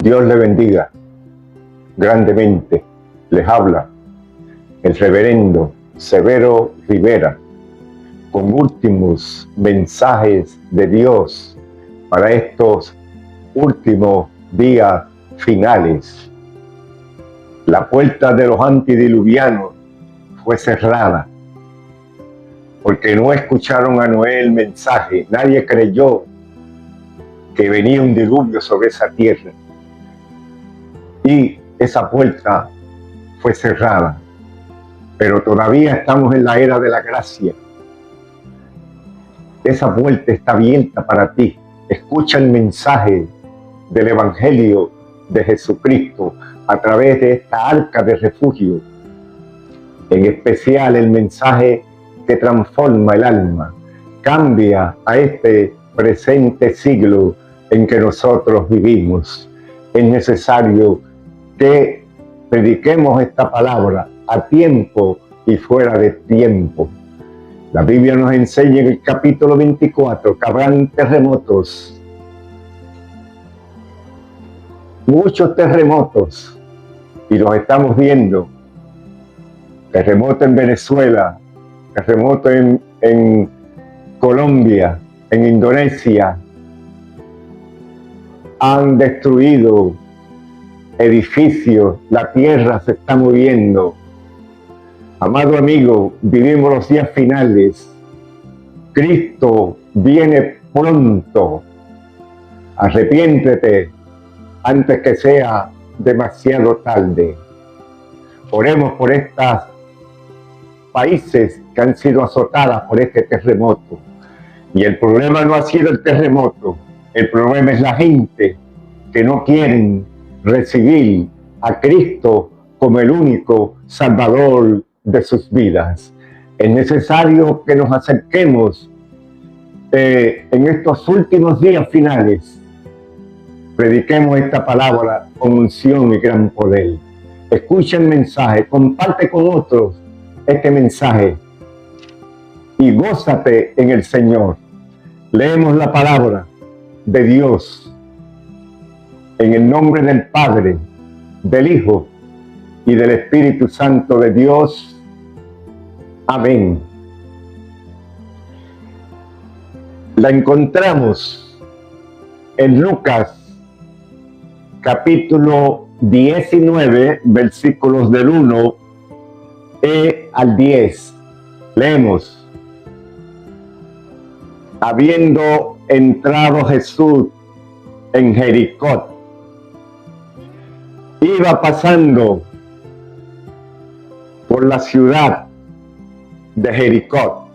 Dios le bendiga grandemente. Les habla el reverendo Severo Rivera con últimos mensajes de Dios para estos últimos días finales. La puerta de los antidiluvianos fue cerrada porque no escucharon a Noé el mensaje. Nadie creyó que venía un diluvio sobre esa tierra. Y esa puerta fue cerrada. Pero todavía estamos en la era de la gracia. Esa puerta está abierta para ti. Escucha el mensaje del Evangelio de Jesucristo a través de esta arca de refugio. En especial el mensaje que transforma el alma, cambia a este presente siglo en que nosotros vivimos. Es necesario que prediquemos esta palabra a tiempo y fuera de tiempo. La Biblia nos enseña en el capítulo 24 que habrán terremotos, muchos terremotos, y los estamos viendo. Terremoto en Venezuela, terremoto en Colombia, en Indonesia. Han destruido edificios, la tierra se está moviendo. Amado amigo, vivimos los días finales. Cristo viene pronto. Arrepiéntete antes que sea demasiado tarde. Oremos por estos países que han sido azotadas por este terremoto. Y el problema no ha sido el terremoto, el problema es la gente que no quieren recibir a Cristo como el único Salvador de sus vidas. Es necesario que nos acerquemos en estos últimos días finales. Prediquemos esta palabra con unción y gran poder. Escucha el mensaje, comparte con otros este mensaje y gózate en el Señor. Leemos la palabra de Dios en el nombre del Padre, del Hijo y del Espíritu Santo de Dios. Amén. La encontramos en Lucas capítulo 19, versículos del 1 al 10. Leemos. Habiendo entrado Jesús en Jericó, iba pasando por la ciudad de Jericó,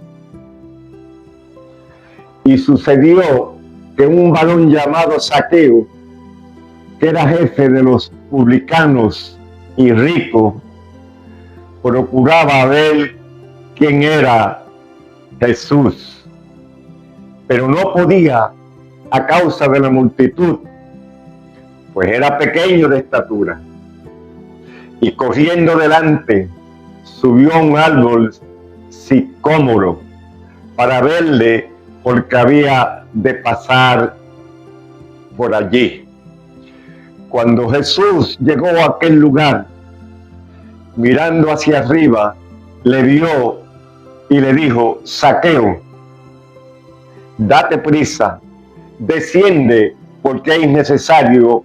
y sucedió que un varón llamado Zaqueo, que era jefe de los publicanos y rico, procuraba ver quién era Jesús, pero no podía a causa de la multitud, pues era pequeño de estatura. Y corriendo delante, subió a un árbol sicómoro para verle, porque había de pasar por allí. Cuando Jesús llegó a aquel lugar, mirando hacia arriba, le vio y le dijo: Zaqueo, date prisa, desciende, porque es necesario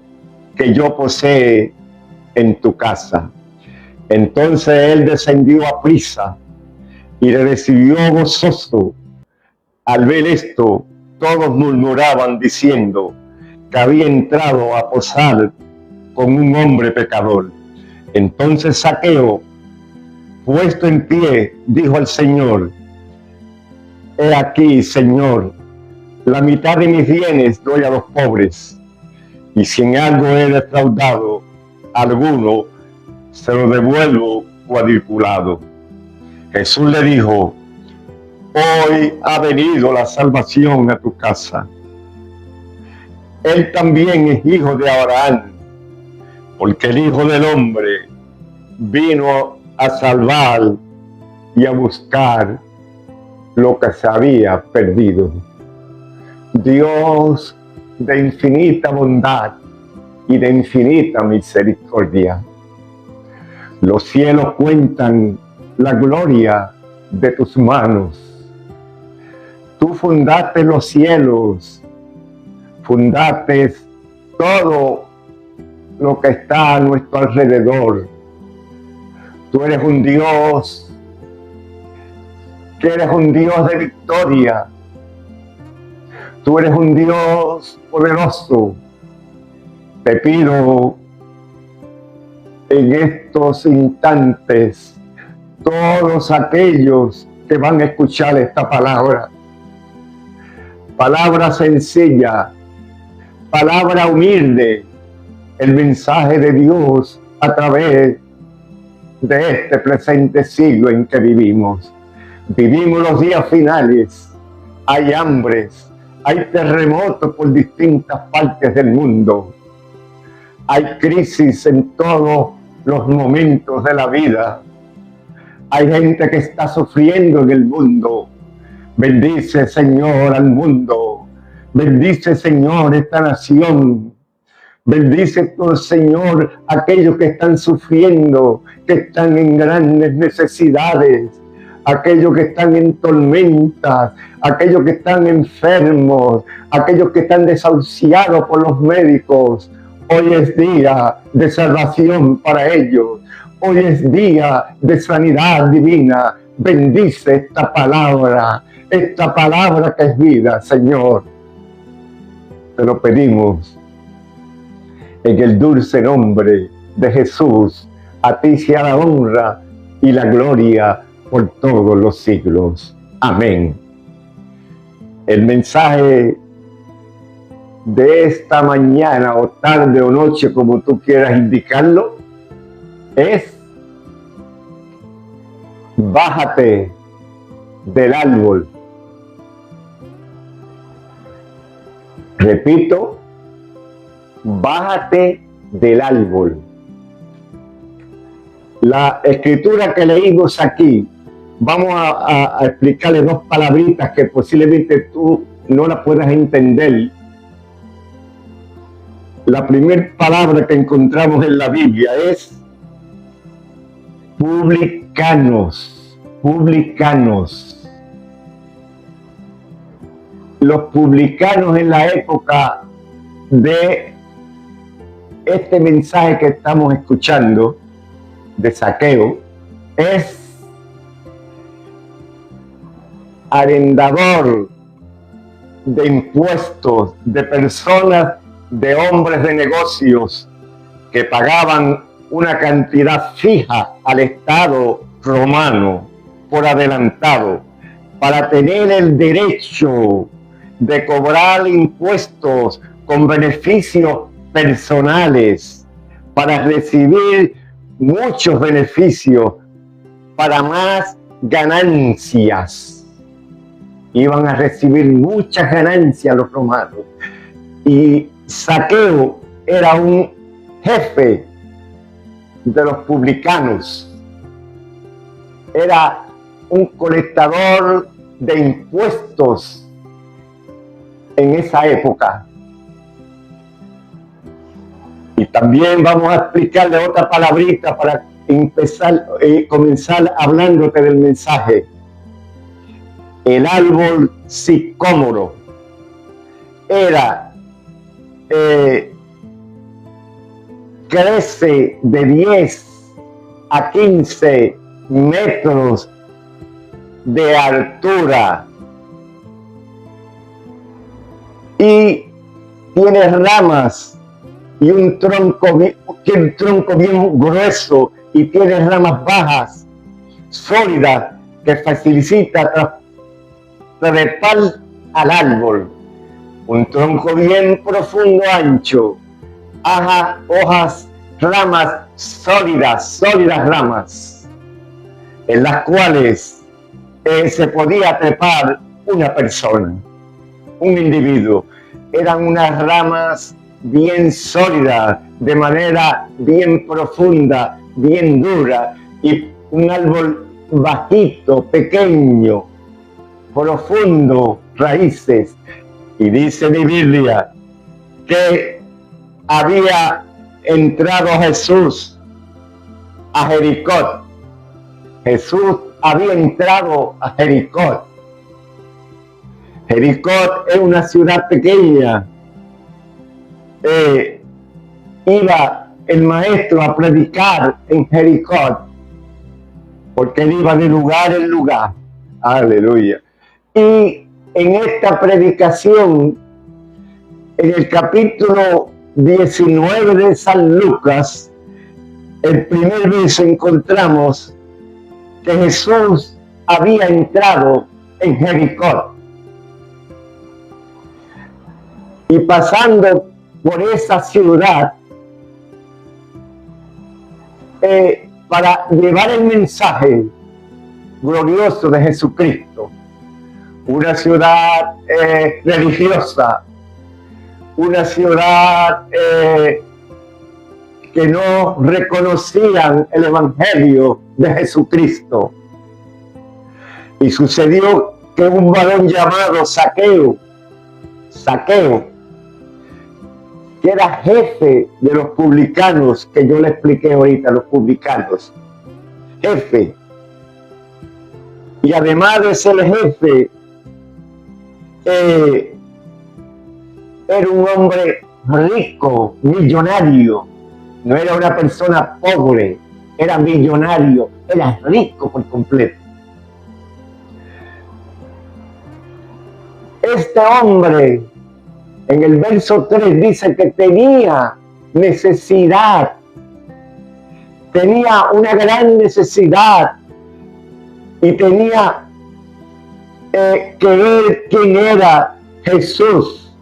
que yo posee en tu casa. Entonces él descendió a prisa y le recibió gozoso. Al ver esto, todos murmuraban diciendo que había entrado a posar con un hombre pecador. Entonces Zaqueo, puesto en pie, dijo al Señor: He aquí, Señor, la mitad de mis bienes doy a los pobres, y si en algo he defraudado a alguno, se lo devuelvo cuadriculado. Jesús le dijo: Hoy ha venido la salvación a tu casa. Él también es hijo de Abraham, porque el Hijo del Hombre vino a salvar y a buscar lo que se había perdido. Dios de infinita bondad, y de infinita misericordia. Los cielos cuentan la gloria de tus manos. Tú fundaste los cielos, fundaste todo lo que está a nuestro alrededor. Tú eres un Dios, que eres un Dios de victoria. Tú eres un Dios poderoso. Te pido en estos instantes, todos aquellos que van a escuchar esta palabra, palabra sencilla, palabra humilde, el mensaje de Dios a través de este presente siglo en que vivimos. Vivimos los días finales, hay hambres, hay terremotos por distintas partes del mundo, hay crisis en todos los momentos de la vida, hay gente que está sufriendo en el mundo. Bendice, Señor, al mundo, bendice, Señor, esta nación. Bendice, Señor, aquellos que están sufriendo, que están en grandes necesidades, aquellos que están en tormentas, aquellos que están enfermos, aquellos que están desahuciados por los médicos. Hoy es día de salvación para ellos. Hoy es día de sanidad divina. Bendice esta palabra que es vida, Señor. Te lo pedimos en el dulce nombre de Jesús. A ti sea la honra y la gloria por todos los siglos. Amén. El mensaje de esta mañana o tarde o noche, como tú quieras indicarlo, es: bájate del árbol. Repito, bájate del árbol. La escritura que leímos aquí, vamos a explicarle dos palabritas que posiblemente tú no las puedas entender. La primera palabra que encontramos en la Biblia es publicanos. Publicanos. Los publicanos en la época de este mensaje que estamos escuchando de Zaqueo es arrendador de impuestos, de personas, de hombres de negocios que pagaban una cantidad fija al Estado romano por adelantado para tener el derecho de cobrar impuestos con beneficios personales, para recibir muchos beneficios, para más ganancias. Iban a recibir muchas ganancias los romanos. Y Zaqueo era un jefe de los publicanos. Era un colectador de impuestos en esa época. Y también vamos a explicarle otra palabrita para comenzar hablándote del mensaje. El árbol sicómoro era crece de 10 a 15 metros de altura y tiene ramas y un tronco bien grueso, y tiene ramas bajas, sólidas, que facilita trepar al árbol. Un tronco bien profundo, ancho, hojas, ramas sólidas ramas, en las cuales se podía trepar una persona, un individuo. Eran unas ramas bien sólidas, de manera bien profunda, bien dura, y un árbol bajito, pequeño, profundo, raíces. Y dice mi Biblia que había entrado Jesús a Jericó. Jesús había entrado a Jericó. Jericó es una ciudad pequeña. Iba el maestro a predicar en Jericó, porque él iba de lugar en lugar. Aleluya. Y en esta predicación, en el capítulo 19 de San Lucas, el primer vez encontramos que Jesús había entrado en Jericó. Y pasando por esa ciudad, para llevar el mensaje glorioso de Jesucristo, una ciudad religiosa, una ciudad que no reconocían el evangelio de Jesucristo. Y sucedió que un varón llamado Zaqueo, que era jefe de los publicanos, que yo le expliqué ahorita, los publicanos, jefe. Y además de ser jefe, era un hombre rico, millonario. No era una persona pobre, era millonario, era rico por completo. Este hombre, en el verso 3 dice que tenía necesidad, tenía una gran necesidad y tenía que ver quién era Jesús.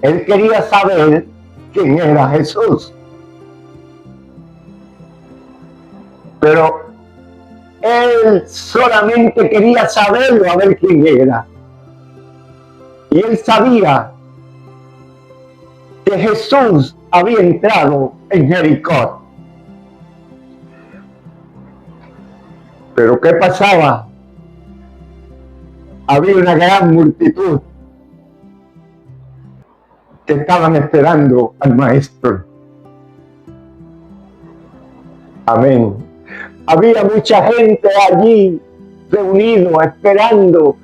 Él quería saber quién era Jesús. Pero él solamente quería saberlo, a ver quién era. Y él sabía que Jesús había entrado en Jericó. Pero ¿qué pasaba? Había una gran multitud que estaban esperando al maestro. Amén. Había mucha gente allí reunido, esperando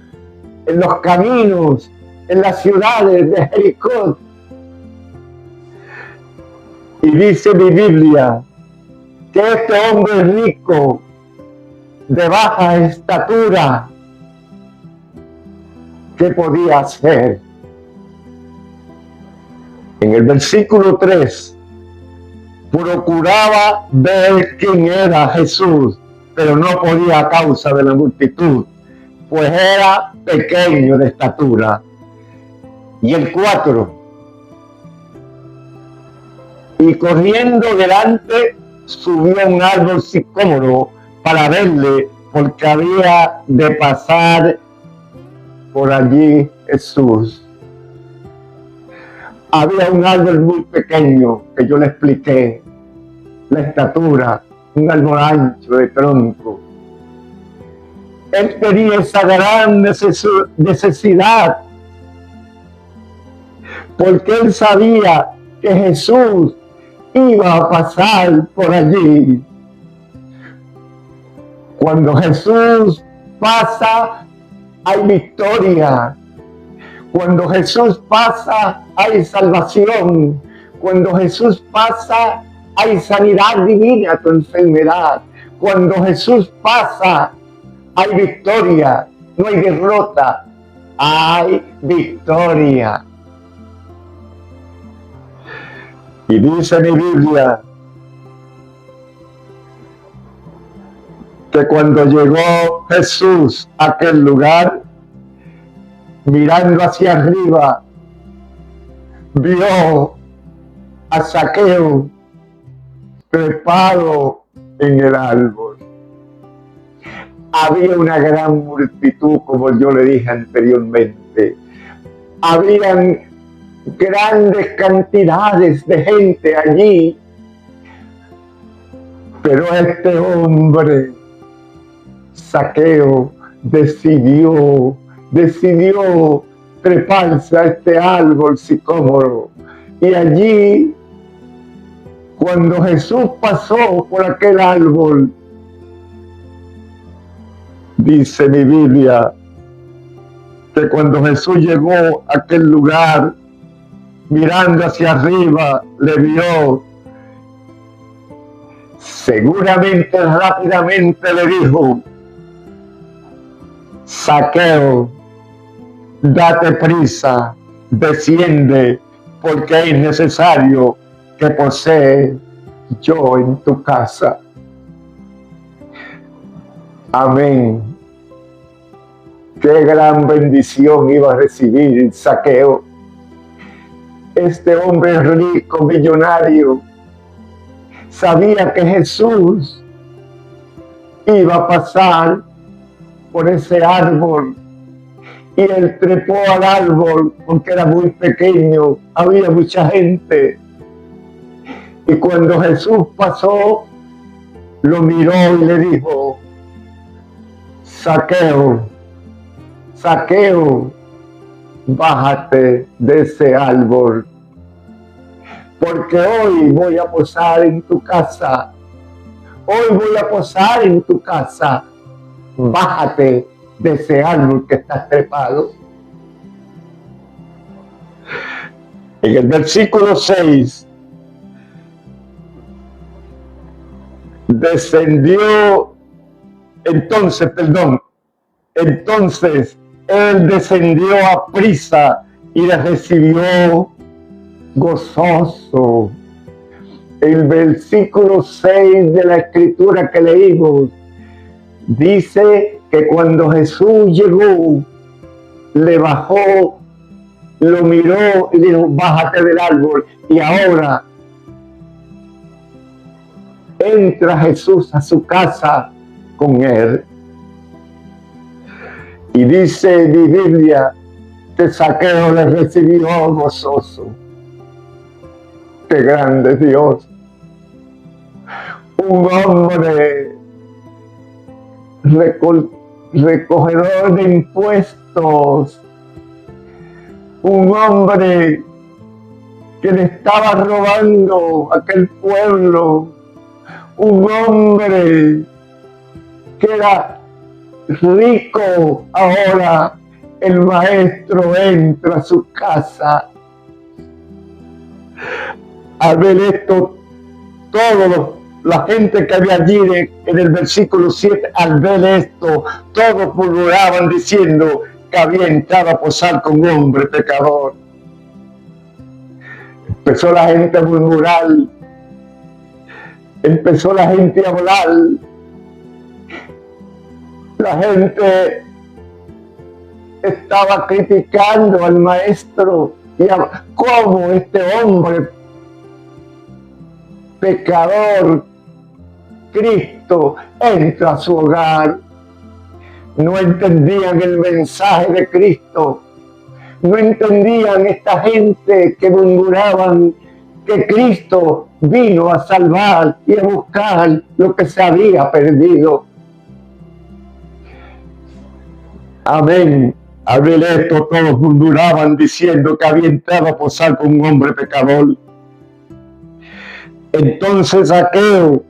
en los caminos, en las ciudades de Jericó. Y dice mi Biblia que este hombre rico, de baja estatura, ¿qué podía hacer? En el versículo 3, procuraba ver quién era Jesús, pero no podía a causa de la multitud, pues era pequeño de estatura. Y el 4, y corriendo delante, subió a un árbol sicómoro para verle, porque había de pasar por allí Jesús. Había un árbol muy pequeño que yo le expliqué, la estatura, un árbol ancho de tronco. Él tenía esa gran necesidad, porque él sabía que Jesús iba a pasar por allí. Cuando Jesús pasa, hay victoria. Cuando Jesús pasa, hay salvación. Cuando Jesús pasa, hay sanidad divina a tu enfermedad. Cuando Jesús pasa, hay victoria. No hay derrota, hay victoria. Y dice mi Biblia que cuando llegó Jesús a aquel lugar, mirando hacia arriba, vio a Zaqueo trepado en el árbol. Había una gran multitud, como yo le dije anteriormente. Habían grandes cantidades de gente allí. Pero este hombre, Zaqueo, decidió treparse a este árbol sicómoro. Y allí cuando Jesús pasó por aquel árbol, dice mi Biblia, que cuando Jesús llegó a aquel lugar, mirando hacia arriba, le vio. Seguramente, rápidamente le dijo: Zaqueo, date prisa, desciende, porque es necesario que posee yo en tu casa. Amén. Qué gran bendición iba a recibir Zaqueo. Este hombre rico, millonario, sabía que Jesús iba a pasar por ese árbol, y él trepó al árbol porque era muy pequeño, había mucha gente, y cuando Jesús pasó, lo miró y le dijo: Zaqueo, Zaqueo, bájate de ese árbol, porque hoy voy a posar en tu casa. Hoy voy a posar en tu casa. Bájate de ese árbol que estás trepado. En el versículo 6, entonces él descendió a prisa y le recibió gozoso. El versículo 6 de la escritura que leímos dice que cuando Jesús llegó, le bajó, lo miró y dijo: bájate del árbol. Y ahora entra Jesús a su casa con él. Y dice mi Biblia que Zaqueo le recibió gozoso. ¡Qué grande Dios! Un hombre recogedor de impuestos, un hombre que le estaba robando a aquel pueblo, un hombre que era rico. Ahora el maestro entra a su casa. Al ver esto, la gente que había allí en el versículo 7, al ver esto, todos murmuraban diciendo que había entrado a posar con un hombre pecador. Empezó la gente a murmurar, empezó la gente a hablar, la gente estaba criticando al maestro y a cómo este hombre pecador, Cristo, entra a su hogar. No entendían el mensaje de Cristo, no entendían esta gente que murmuraban que Cristo vino a salvar y a buscar lo que se había perdido. Amén. Al ver esto, todos murmuraban diciendo que había entrado a posar con un hombre pecador. Entonces Zaqueo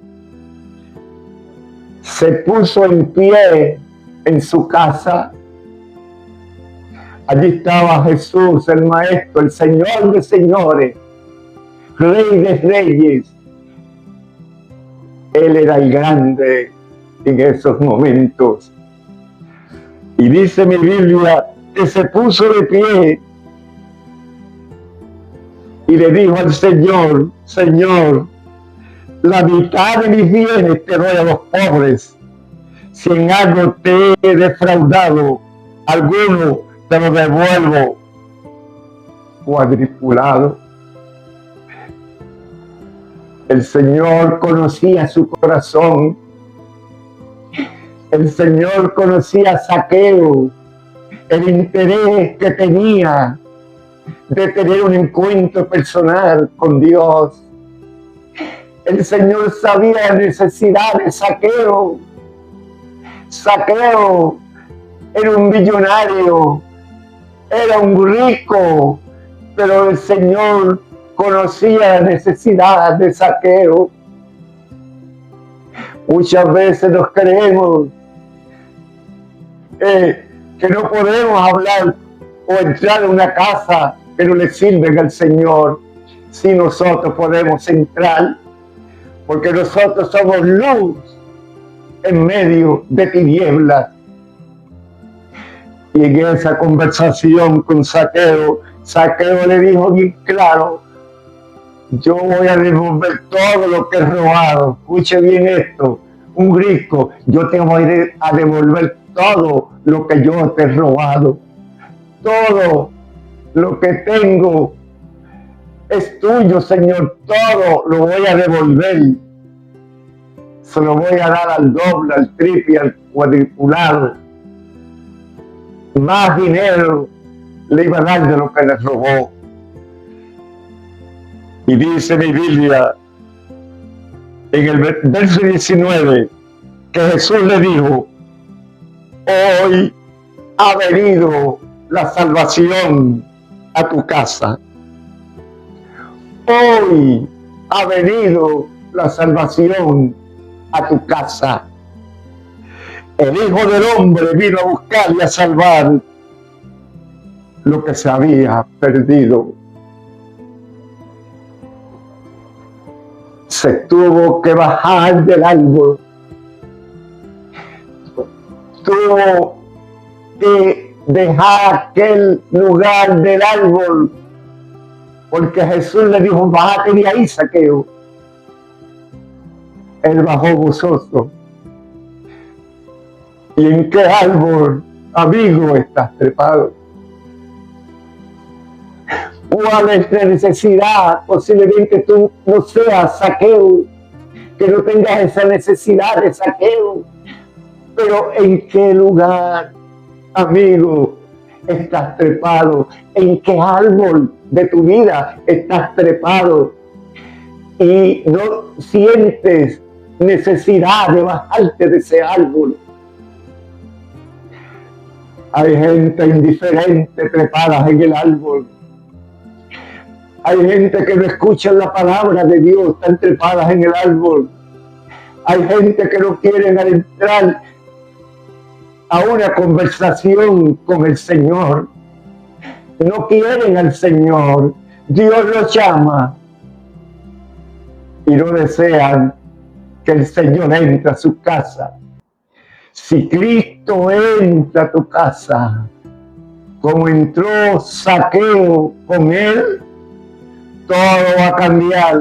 se puso en pie en su casa. Allí estaba Jesús, el Maestro, el Señor de señores, Rey de reyes. Él era el grande en esos momentos. Y dice mi Biblia que se puso de pie y le dijo al Señor: Señor, la mitad de mis bienes te doy a los pobres. Si en algo te he defraudado, alguno te lo devuelvo cuadripulado. El Señor conocía su corazón. El Señor conocía a Zaqueo, el interés que tenía de tener un encuentro personal con Dios. El Señor sabía la necesidad de Zaqueo. Zaqueo era un millonario, era un rico, pero el Señor conocía la necesidad de Zaqueo. Muchas veces nos creemos que no podemos hablar o entrar a una casa que no le sirven al Señor. Si nosotros podemos entrar, porque nosotros somos luz en medio de tinieblas. Y en esa conversación con Zaqueo, Zaqueo le dijo bien claro: yo voy a devolver todo lo que he robado. Escuche bien esto, un rico, yo te voy a devolver todo lo que yo te he robado. Todo lo que tengo es tuyo, Señor, todo lo voy a devolver. Se lo voy a dar al doble, al triple, al cuadrupulado. Más dinero le iba a dar de lo que le robó. Y dice mi Biblia, en el verso 19, que Jesús le dijo: hoy ha venido la salvación a tu casa. Hoy ha venido la salvación a tu casa. El Hijo del Hombre vino a buscar y a salvar lo que se había perdido. Se tuvo que bajar del árbol. Tuvo que dejar aquel lugar del árbol, porque Jesús le dijo: bájate de ahí, Zaqueo. Él bajó gozoso. ¿Y en qué árbol, amigo, estás trepado? ¿Cuál es la necesidad? Posiblemente tú no seas Zaqueo, que no tengas esa necesidad de Zaqueo. Pero ¿en qué lugar, amigo, estás trepado? ¿En qué árbol de tu vida estás trepado? Y no sientes necesidad de bajarte de ese árbol. Hay gente indiferente trepada en el árbol. Hay gente que no escucha la palabra de Dios, están trepadas en el árbol. Hay gente que no quiere entrar a una conversación con el Señor. No quieren al Señor. Dios los llama y no desean que el Señor entre a su casa. Si Cristo entra a tu casa, como entró Zaqueo con él, todo va a cambiar.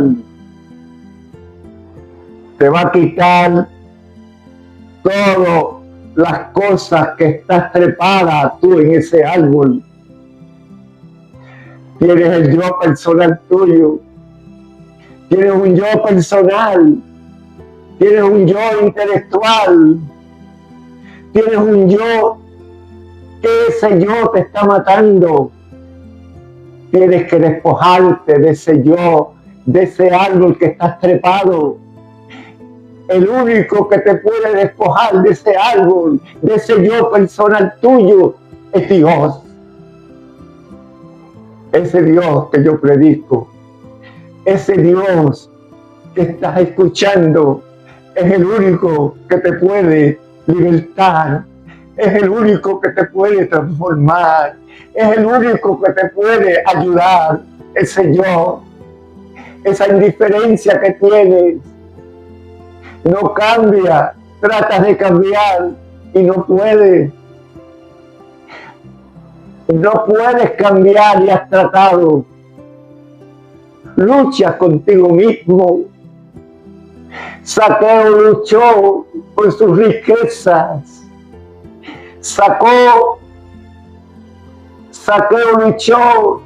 Te va a quitar todas las cosas que estás trepada tú en ese árbol. Tienes el yo personal tuyo. Tienes un yo personal. Tienes un yo intelectual. Tienes un yo que ese yo te está matando. Tienes que despojarte de ese yo, de ese árbol que estás trepado. El único que te puede despojar de ese árbol, de ese yo personal tuyo, es Dios. Ese Dios que yo predico, ese Dios que estás escuchando, es el único que te puede libertar, es el único que te puede transformar, es el único que te puede ayudar. Ese yo, esa indiferencia que tienes, no cambia, tratas de cambiar y no puedes. No puedes cambiar y has tratado. Lucha contigo mismo. Zaqueo luchó por sus riquezas. Zaqueo luchó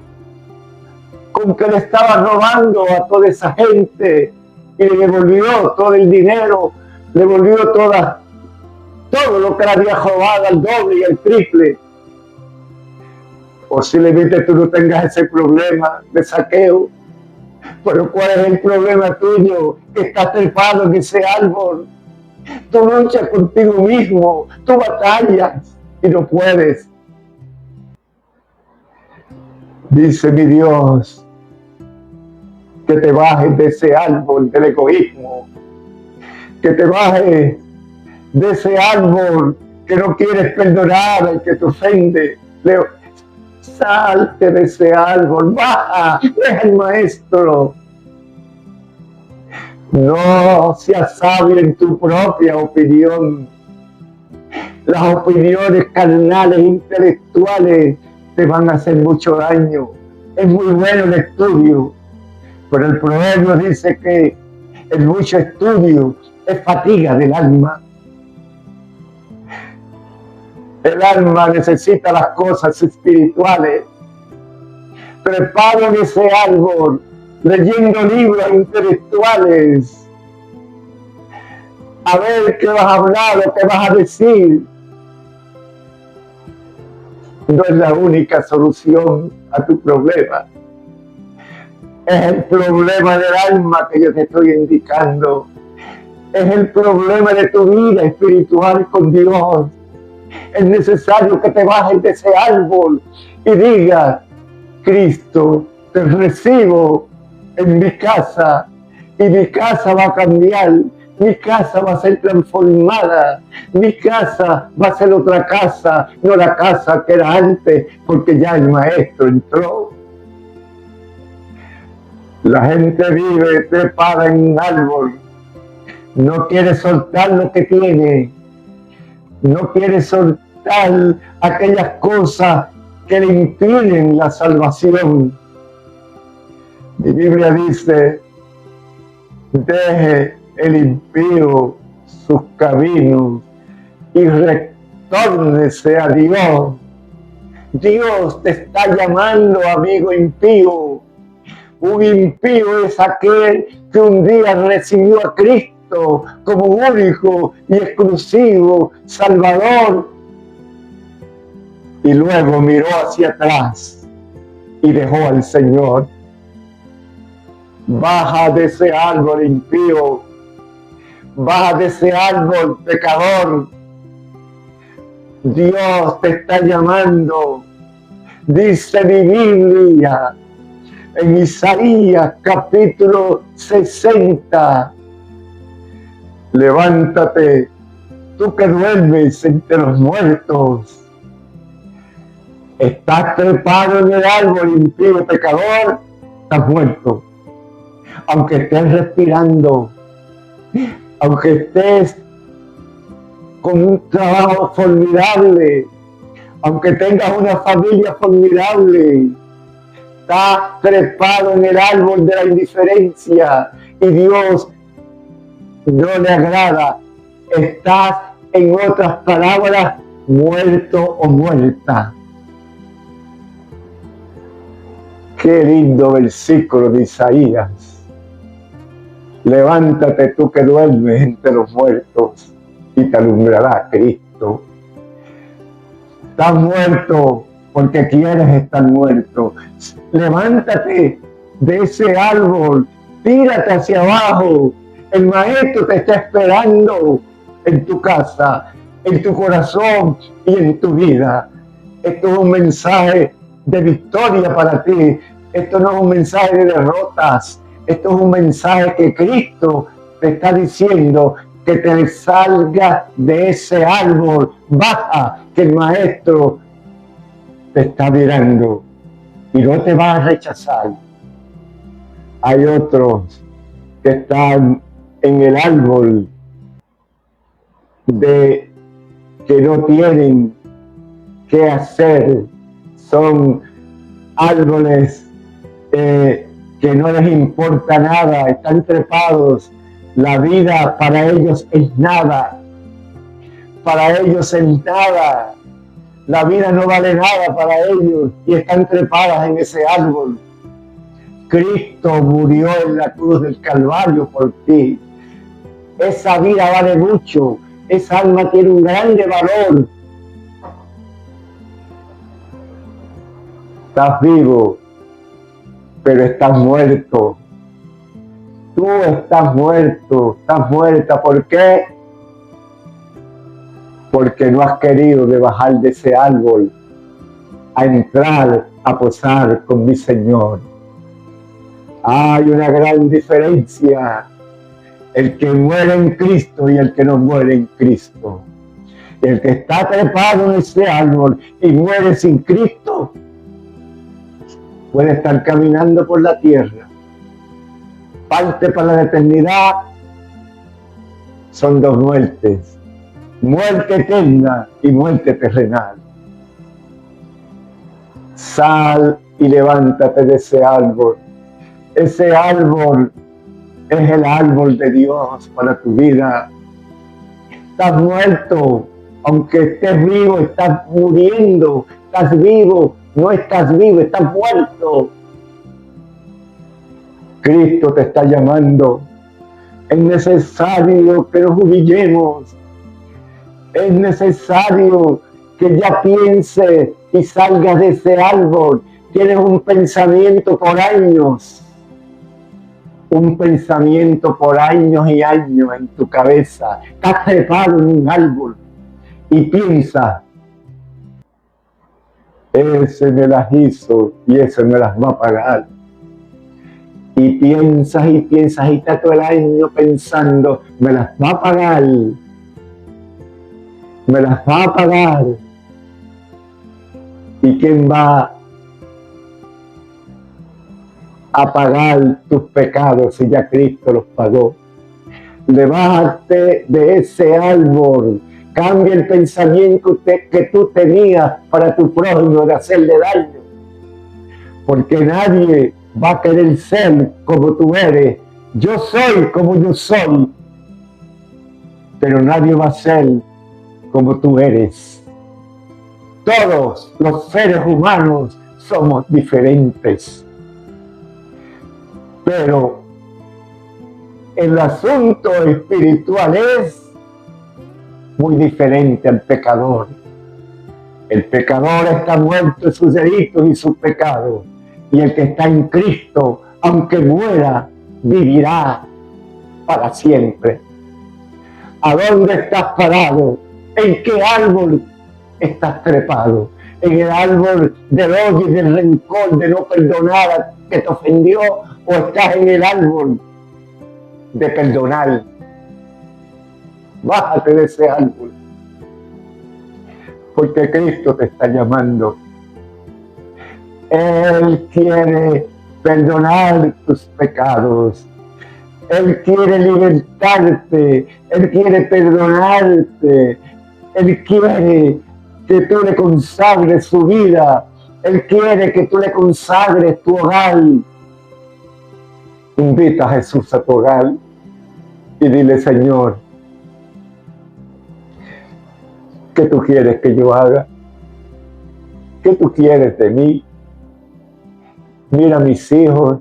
con que le estaba robando a toda esa gente y le devolvió todo el dinero, le devolvió todo lo que le había robado al doble y al triple. Posiblemente tú no tengas ese problema de saqueo, pero ¿cuál es el problema tuyo? Que estás trepado en ese árbol. Tú luchas contigo mismo, tú batallas y no puedes. Dice mi Dios, que te bajes de ese árbol del egoísmo, que te bajes de ese árbol que no quieres perdonar al que te ofende. Salte de ese árbol, baja, deja al maestro. No seas sabio en tu propia opinión. Las opiniones carnales, intelectuales, te van a hacer mucho daño. Es muy bueno el estudio, pero el proverbio dice que el mucho estudio es fatiga del alma. El alma necesita las cosas espirituales. Preparo en ese árbol, leyendo libros intelectuales, a ver qué vas a hablar o qué vas a decir. No es la única solución a tu problema. Es el problema del alma que yo te estoy indicando. Es el problema de tu vida espiritual con Dios. Es necesario que te bajes de ese árbol y digas: Cristo, te recibo en mi casa, y mi casa va a cambiar, mi casa va a ser transformada, mi casa va a ser otra casa, no la casa que era antes, porque ya el maestro entró. La gente vive trepada en un árbol, no quiere soltar lo que tiene, no quiere soltar aquellas cosas que le impiden la salvación. Mi Biblia dice: deje el impío sus caminos y retórnese a Dios. Dios te está llamando, amigo impío. Un impío es aquel que un día recibió a Cristo como único y exclusivo Salvador, y luego miró hacia atrás y dejó al Señor. Baja de ese árbol impío, baja de ese árbol pecador. Dios te está llamando. Dice mi Biblia en Isaías capítulo 60: levántate, tú que duermes entre los muertos. Estás trepado en el árbol impío pecador, estás muerto. Aunque estés respirando, aunque estés con un trabajo formidable, aunque tengas una familia formidable, estás trepado en el árbol de la indiferencia y Dios no le agrada. Estás, en otras palabras, muerto o muerta. Qué lindo versículo de Isaías. Levántate tú que duermes entre los muertos y te alumbrará Cristo. Estás muerto porque quieres estar muerto. Levántate de ese árbol, tírate hacia abajo. El maestro te está esperando en tu casa, en tu corazón y en tu vida. Esto es un mensaje de victoria para ti. Esto no es un mensaje de derrotas. Esto es un mensaje que Cristo te está diciendo: que te salgas de ese árbol, baja, que el maestro te está mirando y no te va a rechazar. Hay otros que están en el árbol de que no tienen qué hacer. Son árboles que no les importa nada, están trepados. La vida para ellos es nada. Para ellos es nada. La vida no vale nada para ellos y están trepadas en ese árbol. Cristo murió en la cruz del Calvario por ti. Esa vida vale mucho. Esa alma tiene un grande valor. Estás vivo, pero estás muerto. Tú estás muerto, estás muerta. ¿Por qué? Porque no has querido de bajar de ese árbol a entrar a posar con mi Señor. Hay una gran diferencia. El que muere en Cristo y el que no muere en Cristo. El que está trepado en ese árbol y muere sin Cristo puede estar caminando por la tierra. Parte para la eternidad son dos muertes. Muerte eterna y muerte terrenal. Sal y levántate de ese árbol. Ese árbol es el árbol de Dios para tu vida. Estás muerto, aunque estés vivo, estás muriendo. Estás vivo, no estás vivo, estás muerto. Cristo te está llamando. Es necesario que nos humillemos. Es necesario que ya pienses y salgas de ese árbol. Tienes un pensamiento por años. Un pensamiento por años y años en tu cabeza. Estás trepado en un árbol y piensas, ese me las hizo y ese me las va a pagar. Y piensas y estás todo el año pensando, me las va a pagar. Me las va a pagar. ¿Y quién va a pagar tus pecados si ya Cristo los pagó? Levántate de ese árbol. Cambia el pensamiento que tú tenías para tu prójimo de hacerle daño. Porque nadie va a querer ser como tú eres. Yo soy como yo soy. Pero nadie va a ser como tú eres. Todos los seres humanos somos diferentes. Pero el asunto espiritual es muy diferente al pecador. El pecador está muerto en sus delitos y sus pecados. Y el que está en Cristo, aunque muera, vivirá para siempre. ¿A dónde estás parado? ¿En qué árbol estás trepado? ¿En el árbol del odio y del rencor, de no perdonar al que te ofendió? ¿O estás en el árbol de perdonar? Bájate de ese árbol, porque Cristo te está llamando. Él quiere perdonar tus pecados. Él quiere libertarte. Él quiere perdonarte. Él quiere que tú le consagres su vida. Él quiere que tú le consagres tu hogar. Invita a Jesús a tu hogar y dile, Señor, ¿qué tú quieres que yo haga? ¿Qué tú quieres de mí? Mira a mis hijos,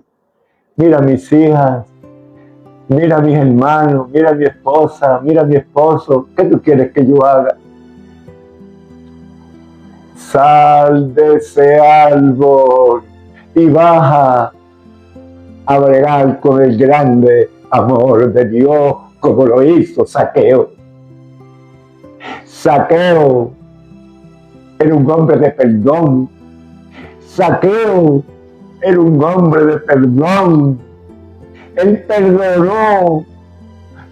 mira a mis hijas, mira a mis hermanos, mira a mi esposa, mira a mi esposo. ¿Qué tú quieres que yo haga? Sal de ese árbol y baja a bregar con el grande amor de Dios, como lo hizo Zaqueo. Zaqueo era un hombre de perdón. Zaqueo era un hombre de perdón. Él perdonó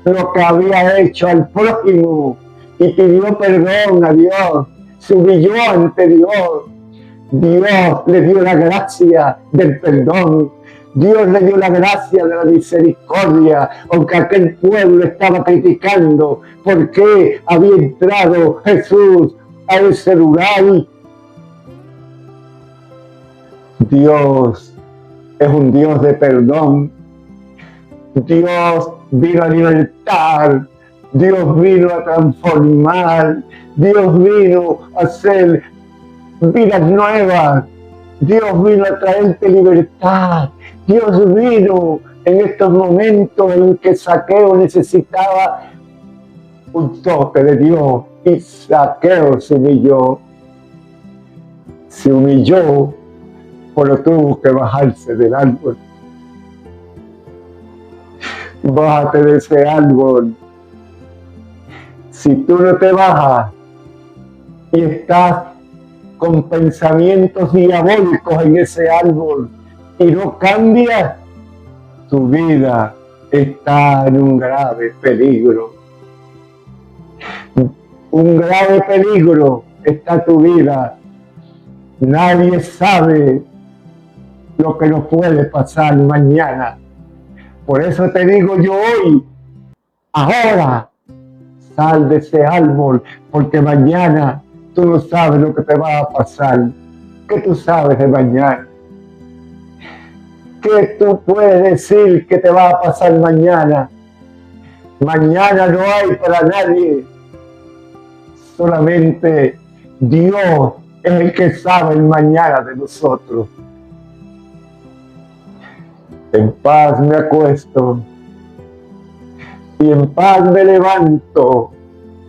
lo que había hecho al prójimo y pidió perdón a Dios. Se humilló ante Dios. Dios le dio la gracia del perdón. Dios le dio la gracia de la misericordia, aunque aquel pueblo estaba criticando por qué había entrado Jesús a ese lugar. Dios es un Dios de perdón. Dios vino a libertar. Dios vino a transformar. Dios vino a hacer vidas nuevas. Dios vino a traerte libertad. Dios vino en estos momentos en que Zaqueo necesitaba un toque de Dios. Y Zaqueo se humilló. Se humilló, pero tuvo que bajarse del árbol. Bájate de ese árbol. Si tú no te bajas y estás con pensamientos diabólicos en ese árbol y no cambias, Tu vida está en un grave peligro. Un grave peligro está tu vida. Nadie sabe lo que nos puede pasar mañana. Por eso te digo yo hoy, ahora, sal de ese árbol, porque mañana tú no sabes lo que te va a pasar. ¿Qué tú sabes de mañana? ¿Qué tú puedes decir que te va a pasar mañana? Mañana no hay para nadie. Solamente Dios es el que sabe el mañana de nosotros. En paz me acuesto y en paz me levanto,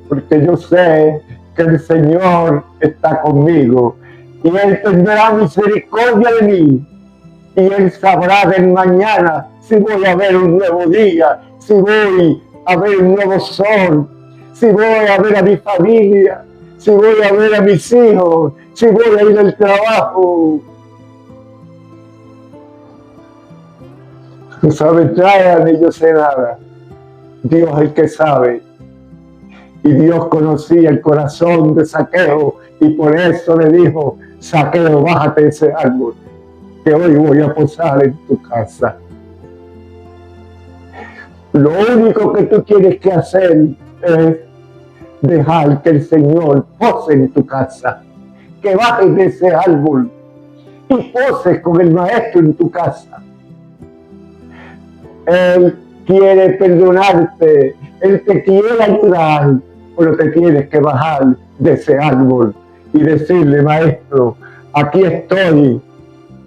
porque yo sé que el Señor está conmigo y Él tendrá misericordia de mí y Él sabrá del mañana si voy a ver un nuevo día, si voy a ver un nuevo sol, si voy a ver a mi familia, si voy a ver a mis hijos, si voy a ir al trabajo. No sabes nada ni yo sé nada. Dios es el que sabe. Y Dios conocía el corazón de Zaqueo y por eso le dijo: Zaqueo, bájate de ese árbol, que hoy voy a posar en tu casa. Lo único que tú tienes que hacer es dejar que el Señor pose en tu casa, que bajes de ese árbol y poses con el Maestro en tu casa. Él quiere perdonarte, Él te quiere ayudar, pero te tienes que bajar de ese árbol y decirle: Maestro, aquí estoy,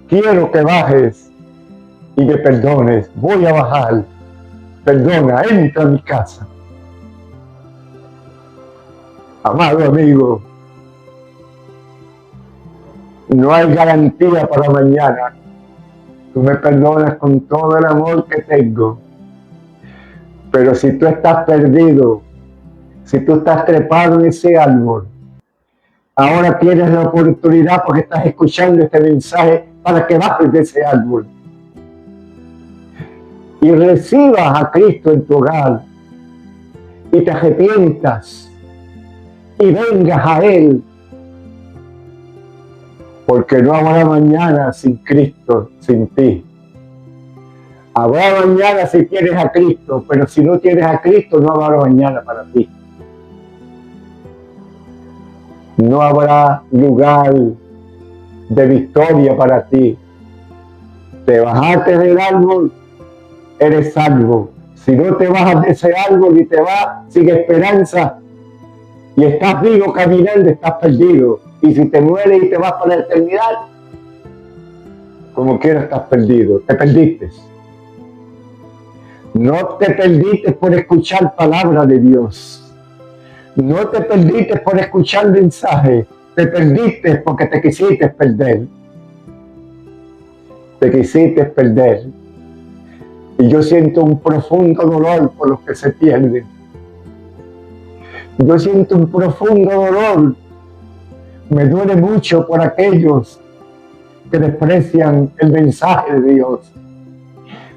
quiero que bajes y me perdones, voy a bajar, perdona, entra a mi casa. Amado amigo, no hay garantía para mañana. Tú me perdonas con todo el amor que tengo. Pero si tú estás perdido, si tú estás trepado en ese árbol, ahora tienes la oportunidad, porque estás escuchando este mensaje, para que bajes de ese árbol y recibas a Cristo en tu hogar y te arrepientas y vengas a Él. Porque no habrá mañana sin Cristo, sin ti. Habrá mañana si tienes a Cristo, pero si no tienes a Cristo, no habrá mañana para ti. No habrá lugar de victoria para ti. Te bajaste del árbol, eres salvo. Si no te bajas de ese árbol y te vas sin esperanza y estás vivo caminando, estás perdido. Y si te mueres y te vas para la eternidad, como quiera estás perdido, te perdiste. No te perdiste por escuchar palabra de Dios. No te perdiste por escuchar mensajes. Te perdiste porque te quisiste perder. Te quisiste perder. Y yo siento un profundo dolor por los que se pierden. Yo siento un profundo dolor. Me duele mucho por aquellos que desprecian el mensaje de Dios.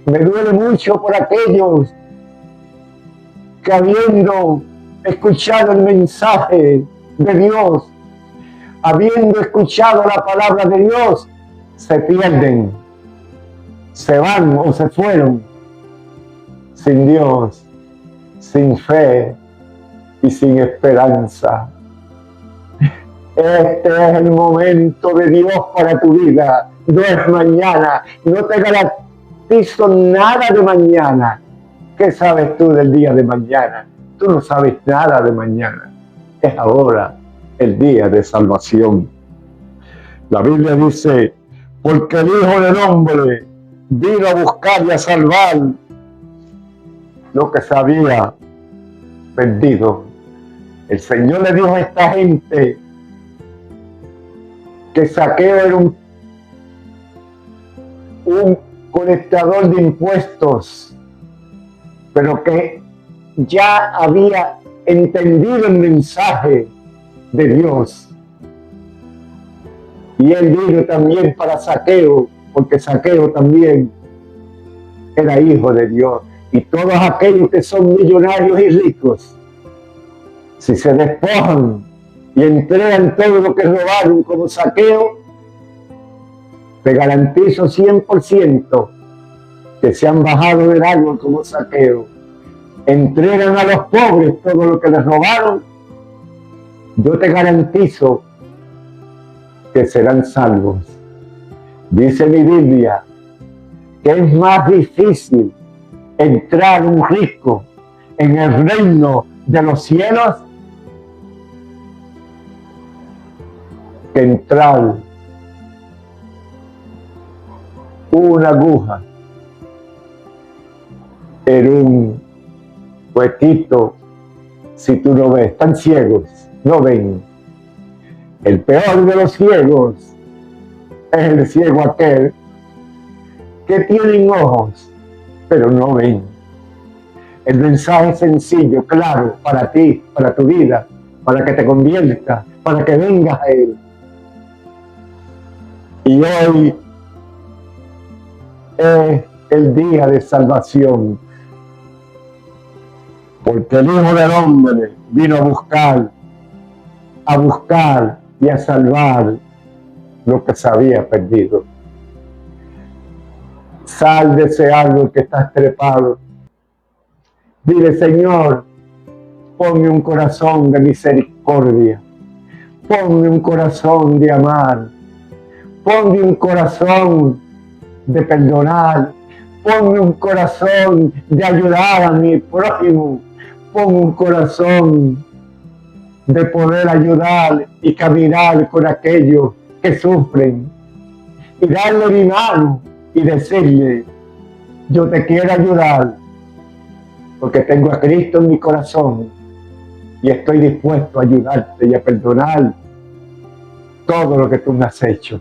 Me duele mucho por aquellos que, habiendo escuchado el mensaje de Dios, habiendo escuchado la palabra de Dios, se pierden, se van o se fueron sin Dios, sin fe y sin esperanza. Este es el momento de Dios para tu vida, no es mañana, no te garantizo nada de mañana. ¿Qué sabes tú del día de mañana? Tú no sabes nada de mañana, es ahora el día de salvación. La Biblia dice: porque el Hijo del Hombre vino a buscar y a salvar lo que se había perdido. El Señor le dijo a esta gente que Zaqueo era un colectador de impuestos, pero que ya había entendido el mensaje de Dios. Y él vino también para Zaqueo, porque Zaqueo también era hijo de Dios. Y todos aquellos que son millonarios y ricos, si se despojan y entregan todo lo que robaron como Zaqueo, te garantizo 100% que se han bajado del árbol como Zaqueo, entregan a los pobres todo lo que les robaron, yo te garantizo que serán salvos. Dice mi Biblia que es más difícil entrar un rico en el reino de los cielos que entrar una aguja en un huequito. Si tú no ves, están ciegos, no ven. El peor de los ciegos es el ciego aquel que tienen ojos pero no ven. El mensaje es sencillo, claro, para ti, para tu vida, para que te conviertas, para que vengas a Él. Y hoy es el día de salvación, porque el Hijo del Hombre vino a buscar y a salvar lo que se había perdido. Sal de ese árbol que estás trepado. Dile: Señor, ponme un corazón de misericordia, ponme un corazón de amar, ponme un corazón de perdonar, ponme un corazón de ayudar a mi prójimo, ponme un corazón de poder ayudar y caminar con aquellos que sufren, y darle mi mano y decirle: yo te quiero ayudar porque tengo a Cristo en mi corazón y estoy dispuesto a ayudarte y a perdonar todo lo que tú me has hecho.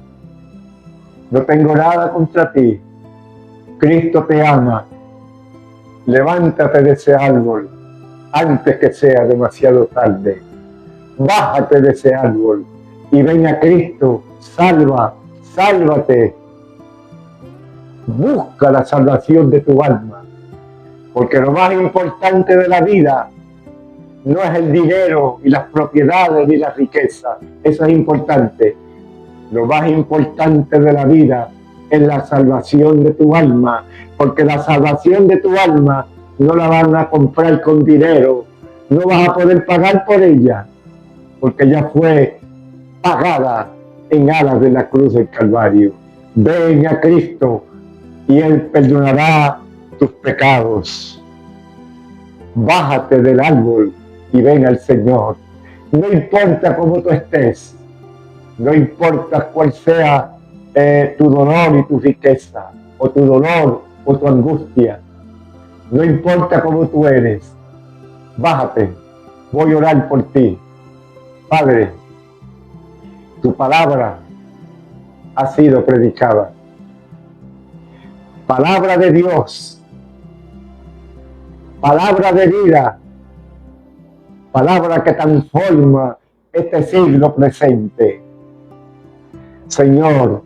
No tengo nada contra ti. Cristo te ama. Levántate de ese árbol antes que sea demasiado tarde. Bájate de ese árbol y ven a Cristo. Sálvate. Busca la salvación de tu alma, porque lo más importante de la vida no es el dinero y las propiedades ni la riqueza. Eso es importante. Lo más importante de la vida es la salvación de tu alma, porque la salvación de tu alma no la van a comprar con dinero, no vas a poder pagar por ella, porque ya fue pagada en alas de la cruz del Calvario. Ven a Cristo y Él perdonará tus pecados. Bájate del árbol y ven al Señor. No importa cómo tú estés, no importa cuál sea tu dolor y tu riqueza, o tu dolor o tu angustia, no importa cómo tú eres, bájate, voy a orar por ti. Padre, tu palabra ha sido predicada. Palabra de Dios, palabra de vida, palabra que transforma este siglo presente. Señor,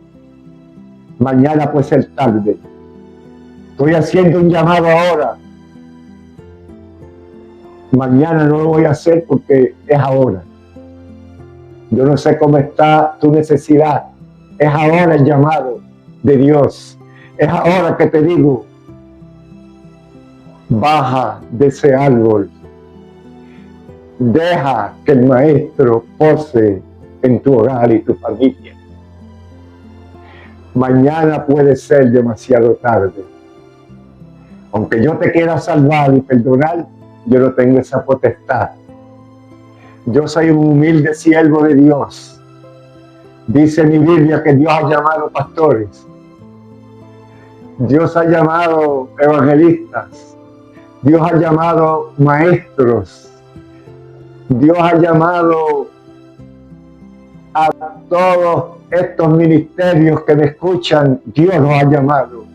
mañana puede ser tarde. Estoy haciendo un llamado ahora. Mañana no lo voy a hacer porque es ahora. Yo no sé cómo está tu necesidad. Es ahora el llamado de Dios. Es ahora que te digo: baja de ese árbol. Deja que el Maestro pose en tu hogar y tu familia. Mañana puede ser demasiado tarde. Aunque yo te quiera salvar y perdonar, yo no tengo esa potestad. Yo soy un humilde siervo de Dios. Dice mi Biblia que Dios ha llamado pastores. Dios ha llamado evangelistas. Dios ha llamado maestros. Dios ha llamado a todos estos ministerios que me escuchan. Dios los ha llamado.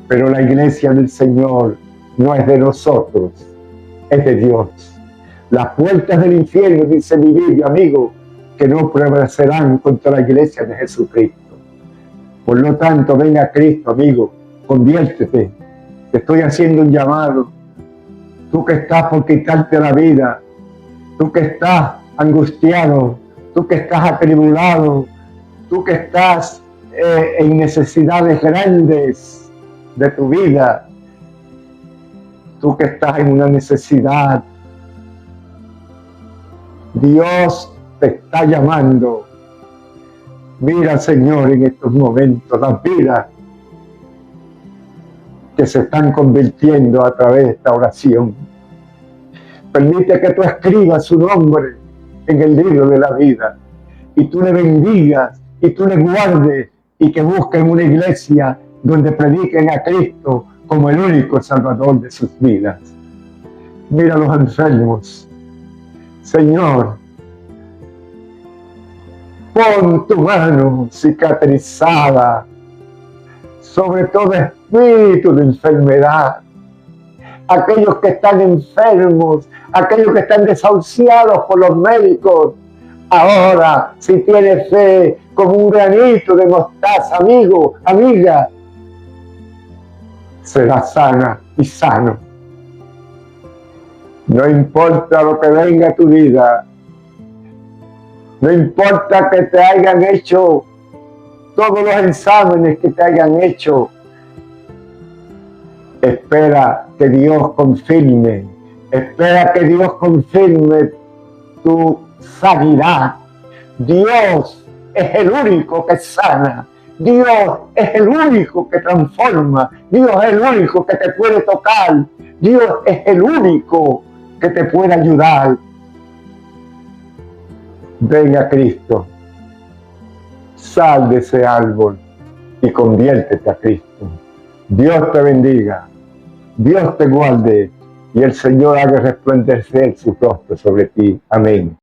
Pero la iglesia del Señor no es de nosotros, es de Dios. Las puertas del infierno, dice mi Biblia, amigo, que no prevalecerán contra la iglesia de Jesucristo. Por lo tanto, ven a Cristo, amigo. conviértete. Te estoy haciendo un llamado. Tú que estás por quitarte la vida, tú que estás angustiado, tú que estás atribulado, tú que estás en necesidades grandes de tu vida, tú que estás en una necesidad, Dios te está llamando. Mira, Señor, en estos momentos las vidas que se están convirtiendo a través de esta oración. Permite que tú escribas su nombre en el libro de la vida y tú le bendigas y tú le guardes y que busquen una iglesia donde prediquen a Cristo como el único Salvador de sus vidas. Mira a los enfermos. Señor, pon tu mano cicatrizada sobre todo espíritu de enfermedad. Aquellos que están enfermos, aquellos que están desahuciados por los médicos. Ahora, si tienes fe, como un granito de mostaza, amigo, amiga, será sana y sano. No importa lo que venga a tu vida, no importa que te hayan hecho todos los exámenes que te hayan hecho, espera que Dios confirme, espera que Dios confirme tu sanidad. Dios es el único que sana, Dios es el único que transforma, Dios es el único que te puede tocar, Dios es el único que te puede ayudar. Ven a Cristo, sal de ese árbol y conviértete a Cristo. Dios te bendiga, Dios te guarde y el Señor haga resplandecer su rostro sobre ti. Amén.